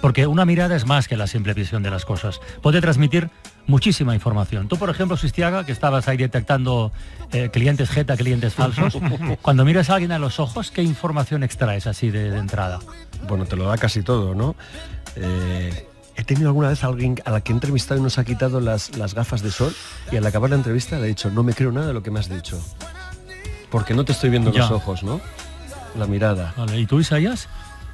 Porque una mirada es más que la simple visión de las cosas. Puede transmitir muchísima información. Tú, por ejemplo, Sistiaga, que estabas ahí detectando clientes jeta, clientes falsos, cuando miras a alguien a los ojos, ¿qué información extraes así de entrada? Bueno, te lo da casi todo, ¿no? He tenido alguna vez a alguien a la que he entrevistado y nos ha quitado las gafas de sol y al acabar la entrevista le he dicho, no me creo nada de lo que me has dicho. Porque no te estoy viendo los ojos, ¿no? La mirada. Vale. ¿Y tú, Isaías?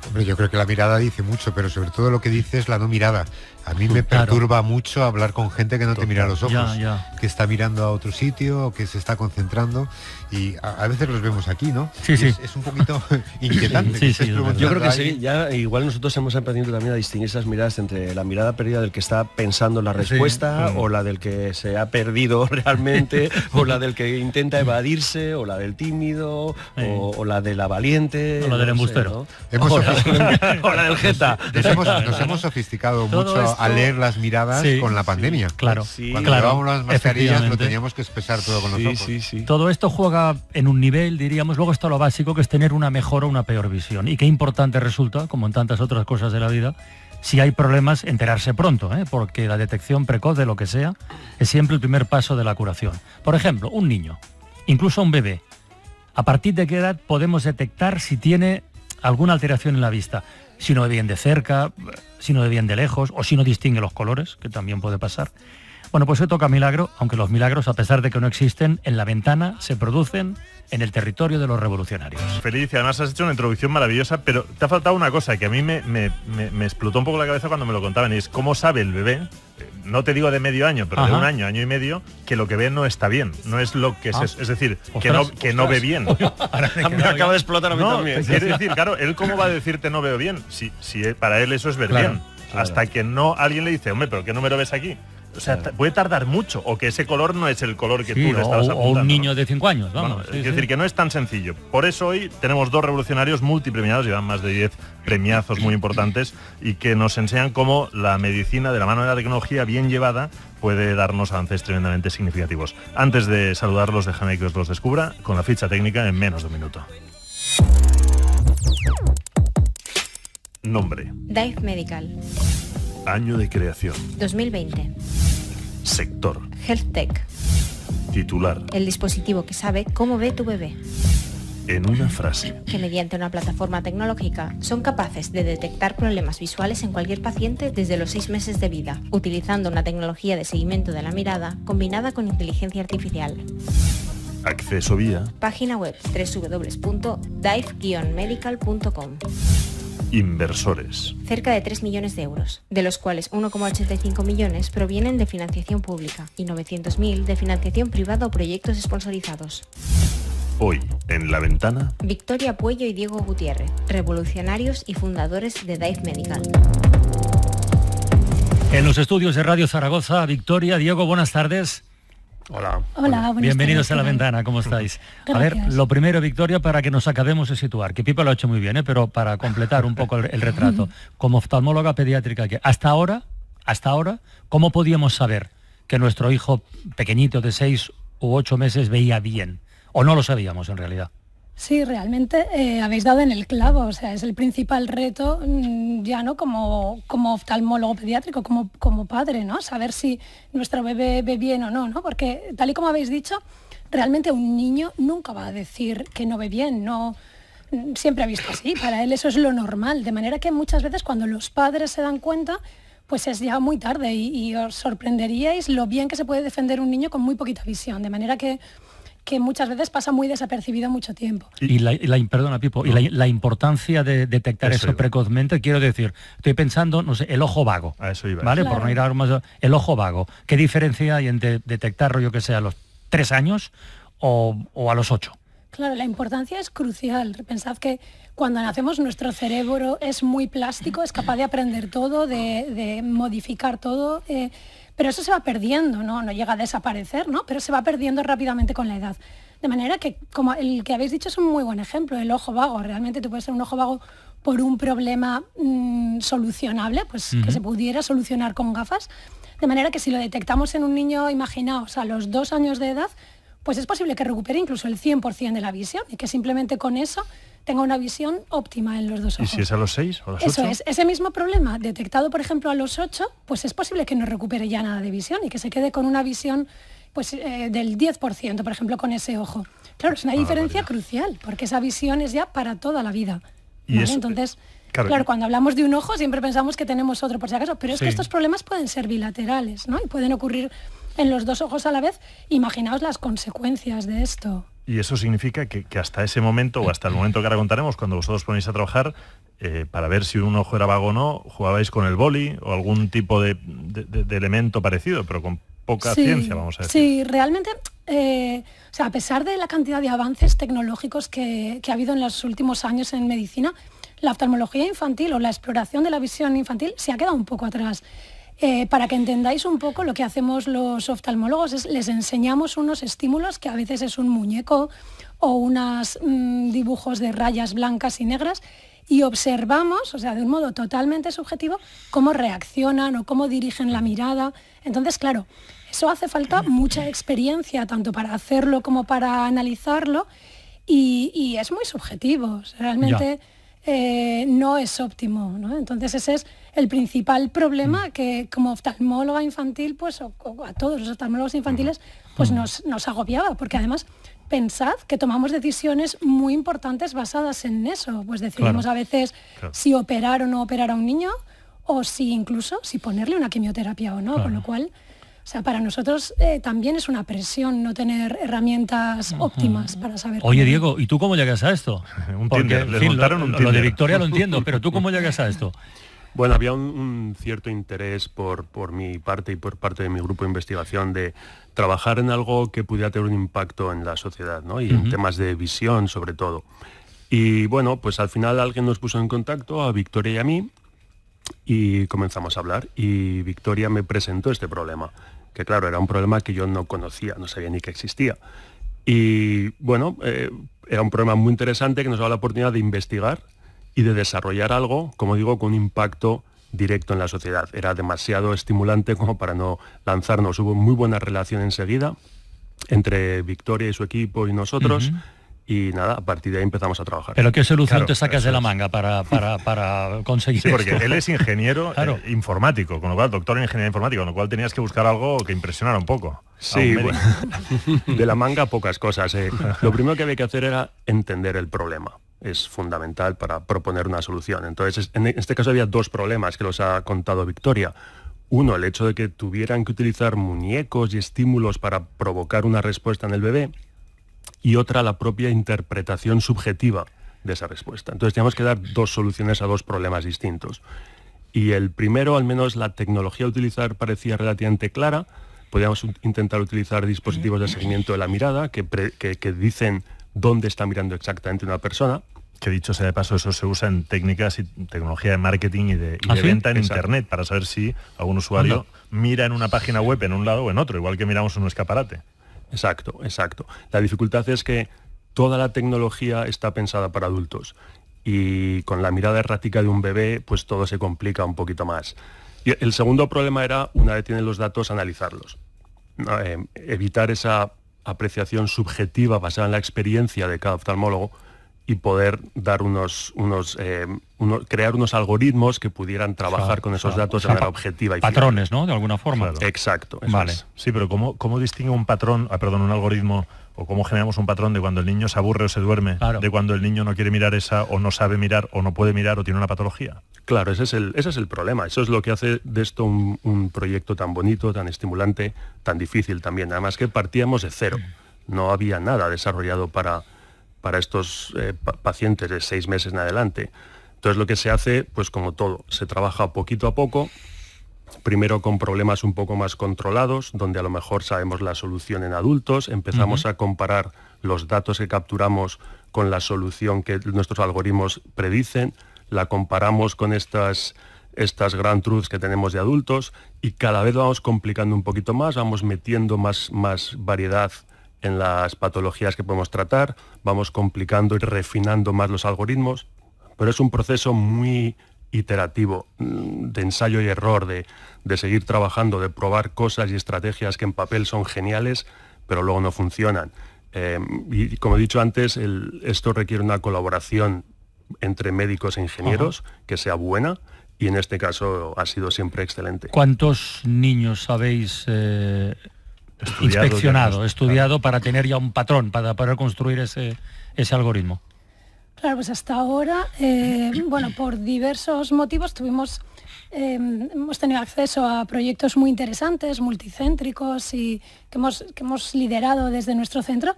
Hombre, yo creo que la mirada dice mucho, pero sobre todo lo que dice es la no mirada. A mí me perturba mucho hablar con gente que no te mira a los ojos, que está mirando a otro sitio o que se está concentrando, y a veces los vemos aquí, ¿no? Sí, sí. Es un poquito inquietante. Yo creo que sí, ya igual nosotros hemos aprendido también a distinguir esas miradas entre la mirada perdida del que está pensando la respuesta, o la del que se ha perdido realmente, o la del que intenta evadirse, o la del tímido, o la de la valiente, o la del embustero, o la del jeta. Nos hemos sofisticado mucho a leer las miradas con la pandemia. Claro. Cuando llevábamos las mascarillas lo teníamos que expresar todo con los ojos. Todo esto juega en un nivel, diríamos, luego está lo básico, que es tener una mejor o una peor visión. Y qué importante resulta, como en tantas otras cosas de la vida, si hay problemas, enterarse pronto, porque la detección precoz de lo que sea es siempre el primer paso de la curación. Por ejemplo, un niño, incluso un bebé, ¿a partir de qué edad podemos detectar si tiene alguna alteración en la vista? Si no ve bien de cerca, si no ve bien de lejos, o si no distingue los colores, que también puede pasar. Bueno, pues hoy toca milagro, aunque los milagros, a pesar de que no existen, en La Ventana se producen en el territorio de los revolucionarios. Feliz, y además has hecho una introducción maravillosa, pero te ha faltado una cosa que a mí me explotó un poco la cabeza cuando me lo contaban, y es cómo sabe el bebé, no te digo de medio año, pero de un año, año y medio, que lo que ve no está bien, no es lo que es decir, que no ve bien. Me acaba de explotar a mí también. Quiere decir, claro, él cómo va a decirte no veo bien, si para él eso es ver bien, hasta que no alguien le dice, hombre, pero ¿qué número ves aquí? O sea, puede tardar mucho, o que ese color no es el color que tú le estabas apuntando. O un niño de 5 años, vamos. Es decir, que no es tan sencillo. Por eso hoy tenemos dos revolucionarios multipremiados, llevan más de 10 premiazos muy importantes, y que nos enseñan cómo la medicina, de la mano de la tecnología bien llevada, puede darnos avances tremendamente significativos. Antes de saludarlos, déjame que os los descubra con la ficha técnica en menos de un minuto. Nombre: Dive Medical. Año de creación: 2020. Sector: Health Tech. Titular: El dispositivo que sabe cómo ve tu bebé. En una frase: que mediante una plataforma tecnológica son capaces de detectar problemas visuales en cualquier paciente desde los 6 meses de vida, utilizando una tecnología de seguimiento de la mirada combinada con inteligencia artificial. Acceso vía página web www.dive-medical.com. Inversores: cerca de 3 millones de euros, de los cuales 1,85 millones provienen de financiación pública y 900.000 de financiación privada o proyectos sponsorizados. Hoy, en La Ventana, Victoria Puello y Diego Gutiérrez, revolucionarios y fundadores de Dive Medical. En los estudios de Radio Zaragoza, Victoria, Diego, buenas tardes. Hola, bienvenidos a La Ventana, ¿cómo estáis? Gracias. A ver, lo primero, Victoria, para que nos acabemos de situar, que Pipa lo ha hecho muy bien, pero para completar un poco el retrato, como oftalmóloga pediátrica, que hasta ahora, ¿cómo podíamos saber que nuestro hijo pequeñito de 6 u 8 meses veía bien? ¿O no lo sabíamos en realidad? Sí, realmente habéis dado en el clavo, o sea, es el principal reto ya, ¿no? Como oftalmólogo pediátrico, como padre, ¿no? Saber si nuestro bebé ve bien o no, ¿no? Porque tal y como habéis dicho, realmente un niño nunca va a decir que no ve bien, no siempre ha visto así, para él eso es lo normal, de manera que muchas veces cuando los padres se dan cuenta, pues es ya muy tarde y os sorprenderíais lo bien que se puede defender un niño con muy poquita visión, de manera que muchas veces pasa muy desapercibido mucho tiempo. Perdona, Pipo, y la importancia de detectar eso precozmente, quiero decir, estoy pensando, no sé, el ojo vago. A eso iba. ¿Vale? Claro. Por no ir a algo más. El ojo vago. ¿Qué diferencia hay entre detectarlo, yo que sé, a los 3 años o a los 8? Claro, la importancia es crucial. Pensad que cuando nacemos nuestro cerebro es muy plástico, es capaz de aprender todo, de modificar todo, pero eso se va perdiendo, no llega a desaparecer, ¿no? Pero se va perdiendo rápidamente con la edad. De manera que, como el que habéis dicho, es un muy buen ejemplo, el ojo vago. Realmente tú puedes ser un ojo vago por un problema solucionable, pues que se pudiera solucionar con gafas. De manera que si lo detectamos en un niño, imaginaos, a los 2 años de edad, pues es posible que recupere incluso el 100% de la visión y que simplemente con eso tenga una visión óptima en los dos ojos. ¿Y si es a los 6 o a los 8? Eso es, ese mismo problema detectado, por ejemplo, a los 8, pues es posible que no recupere ya nada de visión y que se quede con una visión pues del 10%, por ejemplo, con ese ojo. Claro, es una diferencia crucial, porque esa visión es ya para toda la vida. ¿Vale? Eso, entonces, claro, cuando hablamos de un ojo siempre pensamos que tenemos otro por si acaso, pero es que estos problemas pueden ser bilaterales, ¿no? Y pueden ocurrir en los dos ojos a la vez. Imaginaos las consecuencias de esto. Y eso significa que hasta ese momento, o hasta el momento que ahora contaremos, cuando vosotros ponéis a trabajar, para ver si un ojo era vago o no, jugabais con el boli o algún tipo de elemento parecido, pero con poca ciencia, vamos a decir. Sí, realmente, a pesar de la cantidad de avances tecnológicos que ha habido en los últimos años en medicina, la oftalmología infantil o la exploración de la visión infantil se ha quedado un poco atrás. Para que entendáis un poco lo que hacemos los oftalmólogos es les enseñamos unos estímulos que a veces es un muñeco o unos dibujos de rayas blancas y negras y observamos, o sea, de un modo totalmente subjetivo, cómo reaccionan o cómo dirigen la mirada. Entonces, claro, eso hace falta mucha experiencia, tanto para hacerlo como para analizarlo, y es muy subjetivo. Realmente no es óptimo, ¿no? Entonces ese es el principal problema que como oftalmóloga infantil, pues o a todos los oftalmólogos infantiles, pues nos agobiaba, porque además pensad que tomamos decisiones muy importantes basadas en eso, pues decidimos a veces si operar o no operar a un niño, o si incluso si ponerle una quimioterapia o no, con lo cual, o sea, para nosotros también es una presión no tener herramientas óptimas para saber. Oye, Diego, ¿y tú cómo llegas a esto? Un Porque, Tinder, les montaron un Tinder. Lo de Victoria lo entiendo, pero ¿tú cómo llegas a esto? Bueno, había un cierto interés por mi parte y por parte de mi grupo de investigación de trabajar en algo que pudiera tener un impacto en la sociedad, ¿no? Y en temas de visión, sobre todo. Y bueno, pues al final alguien nos puso en contacto, a Victoria y a mí, y comenzamos a hablar. Y Victoria me presentó este problema, que claro, era un problema que yo no conocía, no sabía ni que existía. Y bueno, era un problema muy interesante que nos daba la oportunidad de investigar y de desarrollar algo, como digo, con un impacto directo en la sociedad. Era demasiado estimulante como para no lanzarnos. Hubo muy buena relación enseguida entre Victoria y su equipo y nosotros, y nada, a partir de ahí empezamos a trabajar. ¿Pero qué solución te sacas de la manga para conseguir esto? Porque esto? él es ingeniero informático, con lo cual, doctor en ingeniería informática, con lo cual tenías que buscar algo que impresionara un poco. Sí, bueno, de la manga pocas cosas. Lo primero que había que hacer era entender el problema. Es fundamental para proponer una solución. Entonces, en este caso había dos problemas que los ha contado Victoria. Uno, el hecho de que tuvieran que utilizar muñecos y estímulos para provocar una respuesta en el bebé, y otra, la propia interpretación subjetiva de esa respuesta. Entonces teníamos que dar dos soluciones a dos problemas distintos. Y el primero, al menos la tecnología a utilizar parecía relativamente clara. Podíamos intentar utilizar dispositivos de seguimiento de la mirada que dicen dónde está mirando exactamente una persona. Que dicho sea de paso, eso se usa en técnicas y tecnología de marketing y de venta en Internet, para saber si algún usuario mira en una página web en un lado o en otro, igual que miramos en un escaparate. Exacto. La dificultad es que toda la tecnología está pensada para adultos, y con la mirada errática de un bebé, pues todo se complica un poquito más. Y el segundo problema era, una vez tienen los datos, analizarlos. Evitar esa apreciación subjetiva basada en la experiencia de cada oftalmólogo y poder dar crear unos algoritmos que pudieran trabajar con esos datos de manera objetiva y patrones, ¿no? De alguna forma. Claro. Exacto. Vale. Sí, pero ¿cómo distingue un algoritmo, o cómo generamos un patrón de cuando el niño se aburre o se duerme, de cuando el niño no quiere mirar o no sabe mirar, o no puede mirar, o tiene una patología? Claro, ese es el problema. Eso es lo que hace de esto un proyecto tan bonito, tan estimulante, tan difícil también. Además que partíamos de cero. No había nada desarrollado para estos pacientes de 6 meses en adelante. Entonces lo que se hace, pues como todo, se trabaja poquito a poco, primero con problemas un poco más controlados, donde a lo mejor sabemos la solución en adultos, empezamos a comparar los datos que capturamos con la solución que nuestros algoritmos predicen, la comparamos con estas grand truths que tenemos de adultos, y cada vez vamos complicando un poquito más, vamos metiendo más variedad en las patologías que podemos tratar, vamos complicando y refinando más los algoritmos, pero es un proceso muy iterativo, de ensayo y error, de seguir trabajando, de probar cosas y estrategias que en papel son geniales, pero luego no funcionan. Y como he dicho antes, esto requiere una colaboración entre médicos e ingenieros que sea buena, y en este caso ha sido siempre excelente. ¿Cuántos niños habéis estudiado para tener ya un patrón, para poder construir ese algoritmo? Claro, pues hasta ahora, por diversos motivos hemos tenido acceso a proyectos muy interesantes, multicéntricos, y que hemos liderado desde nuestro centro.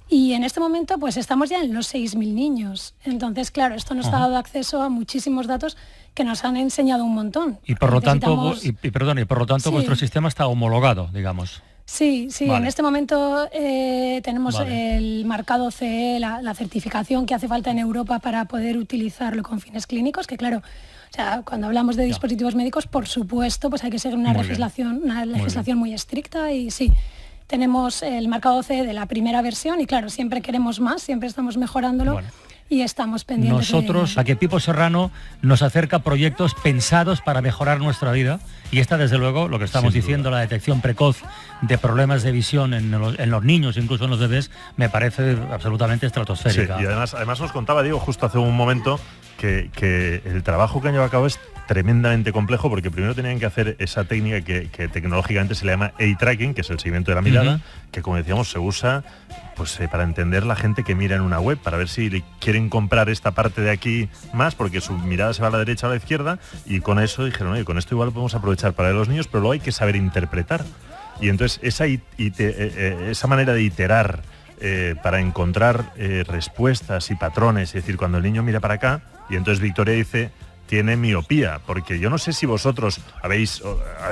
Y en este momento pues estamos ya en los 6.000 niños. Entonces, claro, esto nos ha dado acceso a muchísimos datos que nos han enseñado un montón. Y por lo tanto, vuestro sistema está homologado, digamos. Sí, vale. En este momento tenemos el marcado CE, la certificación que hace falta en Europa para poder utilizarlo con fines clínicos, que claro, o sea, cuando hablamos de dispositivos médicos, por supuesto, pues hay que seguir una legislación muy estricta, y sí. Tenemos el marcado CE de la primera versión y claro, siempre queremos más, siempre estamos mejorándolo y estamos pendientes. Nosotros, a que Pipo Serrano nos acerca proyectos pensados para mejorar nuestra vida, y esta desde luego, lo que estamos diciendo, la detección precoz de problemas de visión en los niños, incluso en los bebés, me parece absolutamente estratosférica. Sí, y además nos contaba Diego justo hace un momento que el trabajo que han llevado a cabo es tremendamente complejo, porque primero tenían que hacer esa técnica que tecnológicamente se le llama eye tracking, que es el seguimiento de la mirada, que como decíamos se usa para entender la gente que mira en una web, para ver si le quieren comprar esta parte de aquí más, porque su mirada se va a la derecha o a la izquierda, y con eso dijeron, oye, con esto igual lo podemos aprovechar para los niños, pero luego hay que saber interpretar. Y entonces esa manera de iterar para encontrar respuestas y patrones, es decir, cuando el niño mira para acá, y entonces Victoria dice, tiene miopía, porque yo no sé si vosotros habéis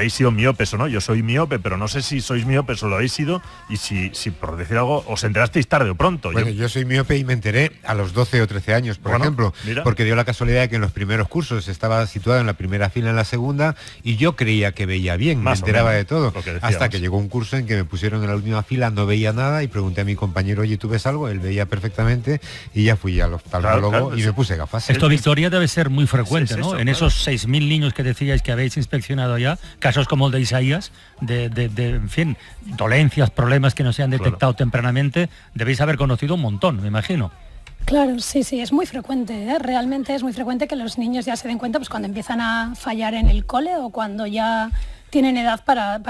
sido miopes o no. Yo soy miope, pero no sé si sois miopes o lo habéis sido, y si por decir algo os enterasteis tarde o pronto. Bueno, yo soy miope y me enteré a los 12 o 13 años, por ejemplo, porque dio la casualidad de que en los primeros cursos estaba situado en la primera fila, en la segunda, y yo creía que veía bien, me enteraba de todo, hasta que llegó un curso en que me pusieron en la última fila, no veía nada, y pregunté a mi compañero, oye, ¿tú ves algo? Él veía perfectamente, y ya fui al oftalmólogo y me puse gafas. Esto, Victoria, debe ser muy frecuente, ¿no? En esos 6.000 niños que decíais que habéis inspeccionado ya, casos como el de Isaías, en fin, dolencias, problemas que no se han detectado tempranamente, debéis haber conocido un montón, me imagino. Claro, sí, es muy frecuente, realmente es muy frecuente que los niños ya se den cuenta pues cuando empiezan a fallar en el cole, o cuando ya tienen edad para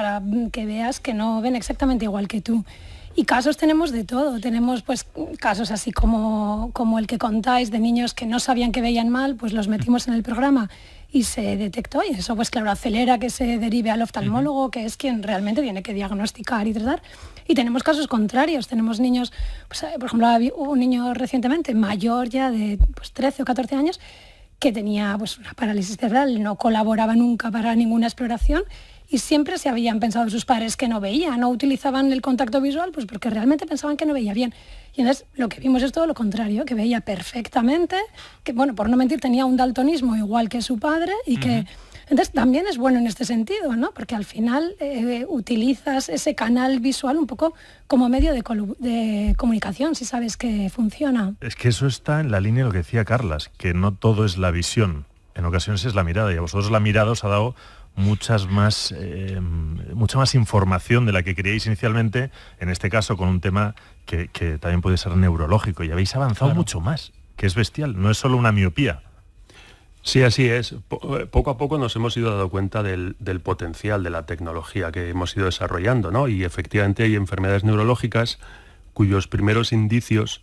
que veas que no ven exactamente igual que tú. Y casos tenemos de todo, tenemos pues casos así como el que contáis, de niños que no sabían que veían mal, pues los metimos en el programa y se detectó, y eso pues claro acelera que se derive al oftalmólogo, que es quien realmente tiene que diagnosticar y tratar. Y tenemos casos contrarios, tenemos niños, pues, por ejemplo, un niño recientemente mayor ya de 13 o 14 años que tenía pues una parálisis cerebral, no colaboraba nunca para ninguna exploración, y siempre se habían pensado sus padres que no veía, no utilizaban el contacto visual, pues porque realmente pensaban que no veía bien. Y entonces lo que vimos es todo lo contrario, que veía perfectamente, que bueno, por no mentir, tenía un daltonismo igual que su padre, y que entonces también es bueno en este sentido, ¿no? Porque al final utilizas ese canal visual un poco como medio de comunicación, si sabes que funciona. Es que eso está en la línea de lo que decía Carlas, que no todo es la visión, en ocasiones es la mirada, y a vosotros la mirada os ha dado mucha más información de la que queríais inicialmente, en este caso con un tema que también puede ser neurológico, y habéis avanzado mucho más, que es bestial, no es solo una miopía. Sí, así es. Poco a poco nos hemos ido dando cuenta del potencial de la tecnología que hemos ido desarrollando, ¿no? Y efectivamente hay enfermedades neurológicas cuyos primeros indicios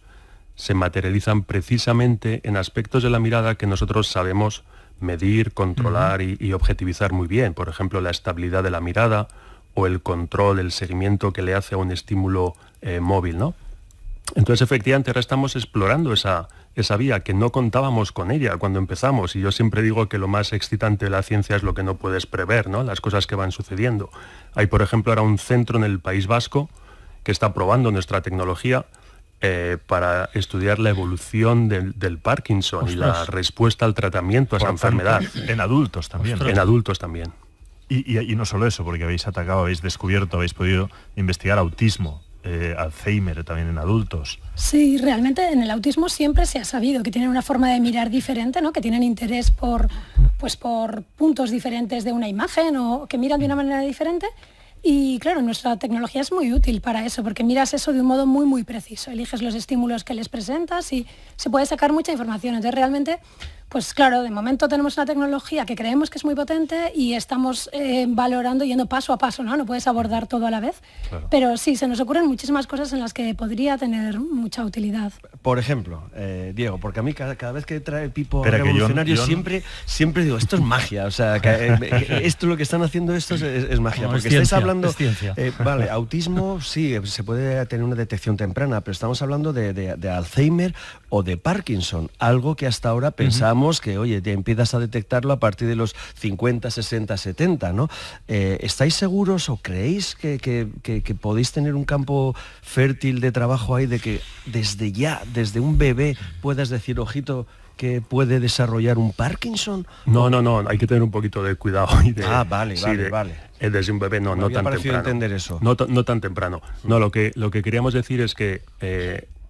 se materializan precisamente en aspectos de la mirada que nosotros sabemos medir, controlar y objetivizar muy bien. Por ejemplo, la estabilidad de la mirada, o el control, el seguimiento que le hace a un estímulo móvil, ¿no? Entonces, efectivamente, ahora estamos explorando esa vía que no contábamos con ella cuando empezamos, y yo siempre digo que lo más excitante de la ciencia es lo que no puedes prever, ¿no? Las cosas que van sucediendo. Hay, por ejemplo, ahora un centro en el País Vasco que está probando nuestra tecnología para estudiar la evolución del Parkinson y la respuesta al tratamiento a esa enfermedad. En adultos también. En adultos también. Y no solo eso, porque habéis atacado, habéis descubierto, habéis podido investigar autismo, Alzheimer también en adultos. Sí, realmente en el autismo siempre se ha sabido que tienen una forma de mirar diferente, ¿no? Que tienen interés por puntos diferentes de una imagen, o que miran de una manera diferente. Y claro, nuestra tecnología es muy útil para eso, porque miras eso de un modo muy, muy preciso. Eliges los estímulos que les presentas y se puede sacar mucha información. Entonces, realmente, pues claro, de momento tenemos una tecnología que creemos que es muy potente y estamos valorando, yendo paso a paso, ¿no? No puedes abordar todo a la vez. Claro. Pero sí, se nos ocurren muchísimas cosas en las que podría tener mucha utilidad. Por ejemplo, Diego, porque a mí cada vez que trae Pipo revolucionario siempre digo, esto es magia, o sea, esto lo que están haciendo estos es magia, no, porque estáis hablando, vale, autismo sí, se puede tener una detección temprana, pero estamos hablando de Alzheimer o de Parkinson, algo que hasta ahora pensamos que, oye, te empiezas a detectarlo a partir de los 50, 60, 70, ¿no? ¿Estáis seguros o creéis que podéis tener un campo fértil de trabajo ahí, de que desde un bebé puedas decir, ojito, que puede desarrollar un Parkinson? No, hay que tener un poquito de cuidado. Vale. Desde un bebé no tan temprano. Entender eso. No tan temprano. No, lo que queríamos decir es que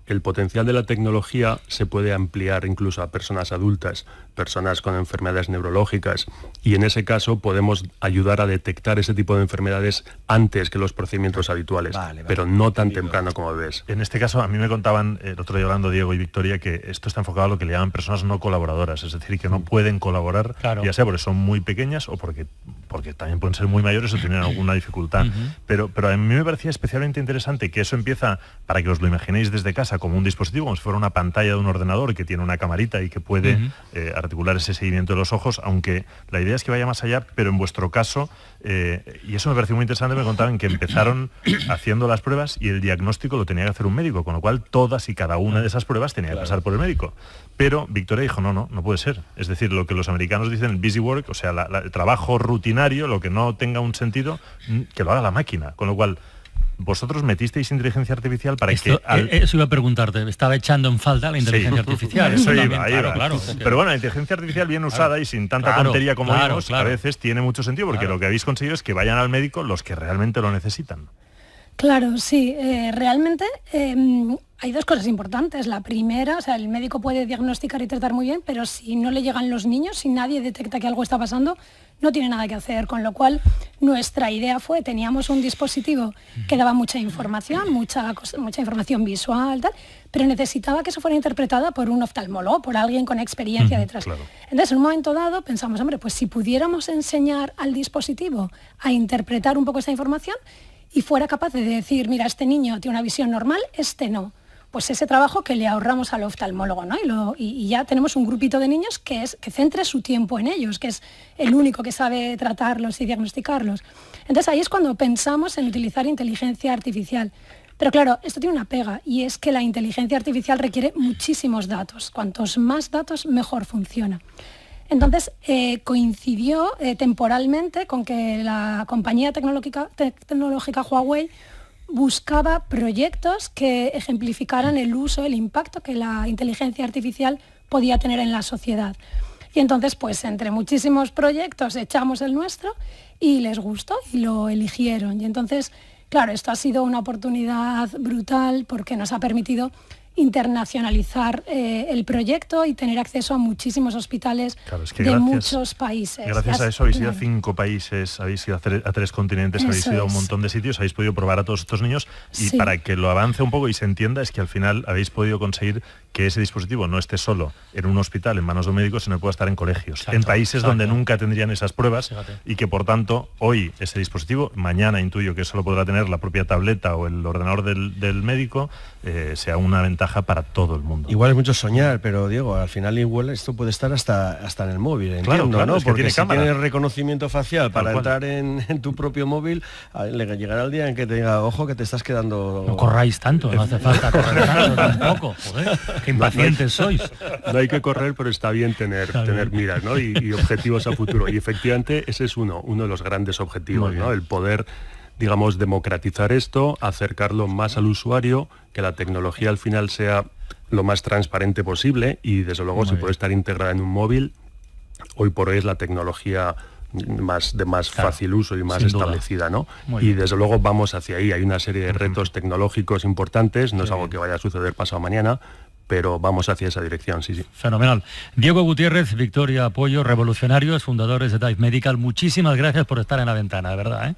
el potencial de la tecnología se puede ampliar incluso a personas adultas, personas con enfermedades neurológicas, y en ese caso podemos ayudar a detectar ese tipo de enfermedades antes que los procedimientos habituales, pero no tan temprano como bebés. En este caso, a mí me contaban el otro día hablando Diego y Victoria que esto está enfocado a lo que le llaman personas no colaboradoras, es decir, que no pueden colaborar, ya sea porque son muy pequeñas o porque también pueden ser muy mayores o tienen alguna dificultad. Pero a mí me parecía especialmente interesante que eso empieza, para que os lo imaginéis desde casa, como un dispositivo, como si fuera una pantalla de un ordenador que tiene una camarita y que puede articular ese seguimiento de los ojos, aunque la idea es que vaya más allá, pero en vuestro caso, y eso me pareció muy interesante, me contaban que empezaron haciendo las pruebas y el diagnóstico lo tenía que hacer un médico, con lo cual todas y cada una de esas pruebas tenía que pasar por el médico. Pero Victoria dijo, no puede ser. Es decir, lo que los americanos dicen el busy work, o sea, el trabajo rutinario, lo que no tenga un sentido, que lo haga la máquina. Con lo cual, vosotros metisteis inteligencia artificial para que... Eso iba a preguntarte, estaba echando en falta la inteligencia artificial. Eso iba. Claro. Pero bueno, la inteligencia artificial bien usada y sin tanta tontería como vimos, a veces tiene mucho sentido, porque lo que habéis conseguido es que vayan al médico los que realmente lo necesitan. Claro, sí. Realmente hay dos cosas importantes. La primera, o sea, el médico puede diagnosticar y tratar muy bien, pero si no le llegan los niños, si nadie detecta que algo está pasando, no tiene nada que hacer. Con lo cual, nuestra idea fue, teníamos un dispositivo que daba mucha información, mucha información visual, tal, pero necesitaba que eso fuera interpretada por un oftalmólogo, por alguien con experiencia detrás. Claro. Entonces, en un momento dado, pensamos, hombre, pues si pudiéramos enseñar al dispositivo a interpretar un poco esa información, y fuera capaz de decir, mira, este niño tiene una visión normal, este no. Pues ese trabajo que le ahorramos al oftalmólogo, ¿no? Y ya tenemos un grupito de niños que centre su tiempo en ellos, que es el único que sabe tratarlos y diagnosticarlos. Entonces ahí es cuando pensamos en utilizar inteligencia artificial. Pero claro, esto tiene una pega, y es que la inteligencia artificial requiere muchísimos datos. Cuantos más datos, mejor funciona. Entonces, coincidió temporalmente con que la compañía tecnológica Huawei buscaba proyectos que ejemplificaran el uso, el impacto que la inteligencia artificial podía tener en la sociedad. Y entonces, pues entre muchísimos proyectos echamos el nuestro y les gustó y lo eligieron. Y entonces, claro, esto ha sido una oportunidad brutal porque nos ha permitido internacionalizar el proyecto y tener acceso a muchísimos hospitales muchos países. Gracias a eso habéis ido a 5 países, habéis ido a 3 continentes, habéis ido a un montón de sitios, habéis podido probar a todos estos niños y para que lo avance un poco y se entienda es que al final habéis podido conseguir que ese dispositivo no esté solo en un hospital en manos de un médico, sino que pueda estar en colegios, en países donde nunca tendrían esas pruebas y que por tanto hoy ese dispositivo, mañana intuyo que eso lo podrá tener la propia tableta o el ordenador del médico, sea una ventaja para todo el mundo. Igual es mucho soñar, pero Diego, al final igual esto puede estar hasta en el móvil, entiendo, claro, ¿no? Es que porque tiene si tienes reconocimiento facial para entrar en tu propio móvil, le llegará el día en que te diga, ojo, que te estás quedando... No corráis tanto, no hace falta correr tanto tampoco, joder, qué impacientes sois. No hay que correr, pero está bien tener miras, ¿no? y objetivos a futuro. Y efectivamente ese es uno de los grandes objetivos, ¿no? El poder, digamos, democratizar esto, acercarlo más al usuario, que la tecnología al final sea lo más transparente posible y desde luego si puede estar integrada en un móvil, hoy por hoy es la tecnología de más fácil uso y más establecida, ¿no? Y desde luego vamos hacia ahí, hay una serie de retos tecnológicos importantes, no es algo que vaya a suceder pasado mañana, pero vamos hacia esa dirección, sí. Fenomenal. Diego Gutiérrez, Victoria Apoyo, revolucionarios, fundadores de Dive Medical, muchísimas gracias por estar en La Ventana, de verdad, ¿eh?